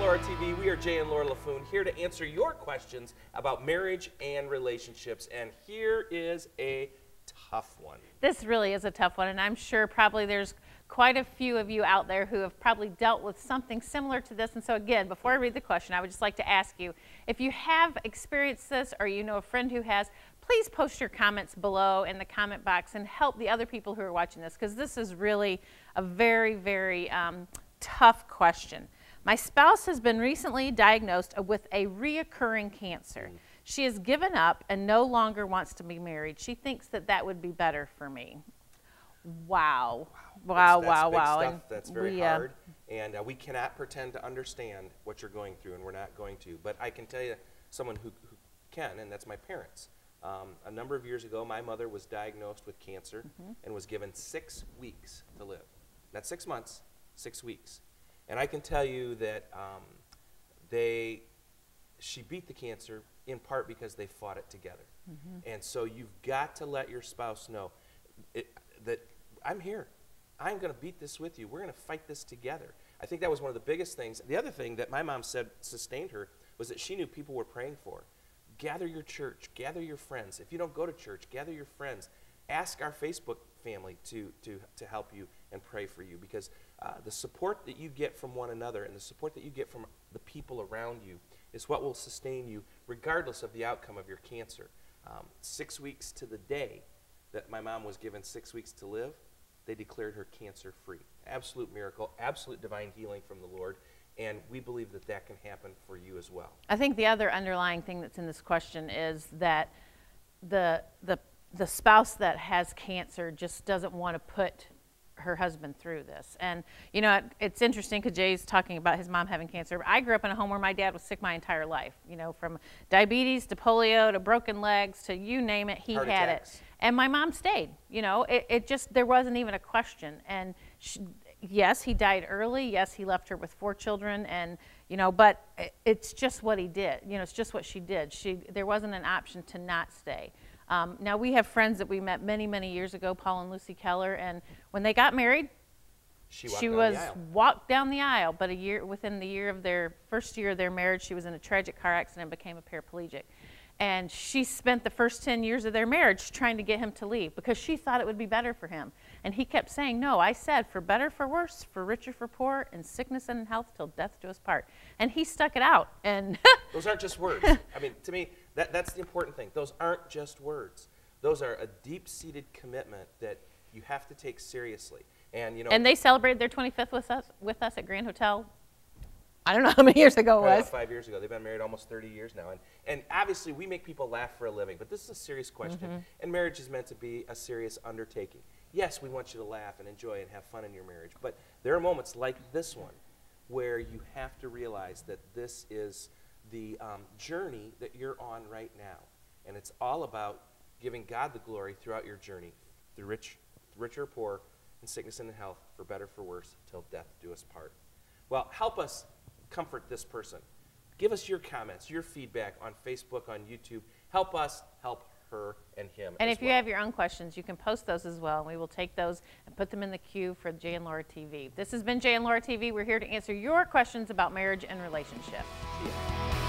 Laura TV. We are Jay and Laura Laffoon here to answer your questions about marriage and relationships. And here is a tough one. This really is a tough one, and I'm sure probably there's quite a few of you out there who have probably dealt with something similar to this. And so again, before I read the question, I would just like to ask you, if you have experienced this or you know a friend who has, please post your comments below in the comment box and help the other people who are watching this, because this is really a very, very tough question. My spouse has been recently diagnosed with a reoccurring cancer. She has given up and no longer wants to be married. She thinks that that would be better for me. Wow. Wow, wow, wow. Stuff. That's very hard. And we cannot pretend to understand what you're going through, and we're not going to. But I can tell you someone who can, and that's my parents. A number of years ago, my mother was diagnosed with cancer and was given 6 weeks to live. Not 6 months, 6 weeks. And I can tell you that she beat the cancer in part because they fought it together. And so you've got to let your spouse know that I'm here. I'm going to beat this with you. We're going to fight this together. I think that was one of the biggest things. The other thing that my mom said sustained her was that she knew people were praying for her. Gather your church. Gather your friends. If you don't go to church, gather your friends. Ask our Facebook family to help you and pray for you, because the support that you get from one another and the support that you get from the people around you is what will sustain you regardless of the outcome of your cancer. 6 weeks to the day that my mom was given 6 weeks to live, they declared her cancer-free. Absolute miracle, absolute divine healing from the Lord, and we believe that that can happen for you as well. I think the other underlying thing that's in this question is that the spouse that has cancer just doesn't want to put her husband through this. And you know, it's interesting because Jay's talking about his mom having cancer. I grew up in a home where my dad was sick my entire life, you know, from diabetes to polio to broken legs to you name it, he had it. And my mom stayed, you know, there wasn't even a question. And yes, he died early. Yes, he left her with 4 children, and you know, but it's just what he did. You know, it's just what she did. There wasn't an option to not stay. Now, we have friends that we met many, many years ago, Paul and Lucy Keller, and when they got married, she walked down the aisle, but within the year of their first year of their marriage, she was in a tragic car accident and became a paraplegic. And she spent the first 10 years of their marriage trying to get him to leave because she thought it would be better for him. And he kept saying, no, I said, for better, for worse, for richer, for poor, in sickness and in health, till death do us part. And he stuck it out. And those aren't just words. I mean, to me, that's the important thing. Those aren't just words. Those are a deep-seated commitment that you have to take seriously. And you know, and they celebrated their 25th with us at Grand Hotel. I don't know how many years ago it was. About 5 years ago. They've been married almost 30 years now. And obviously, we make people laugh for a living, but this is a serious question. And marriage is meant to be a serious undertaking. Yes, we want you to laugh and enjoy and have fun in your marriage, but there are moments like this one where you have to realize that this is the journey that you're on right now. And it's all about giving God the glory throughout your journey, through rich or poor, in sickness and in health, for better, for worse, till death do us part. Well, help us comfort this person. Give us your comments, your feedback on Facebook, on YouTube. Help us help her and him. And if you have your own questions, you can post those as well, and we will take those and put them in the queue for Jay and Laura TV. This has been Jay and Laura TV. We're here to answer your questions about marriage and relationship. Yeah.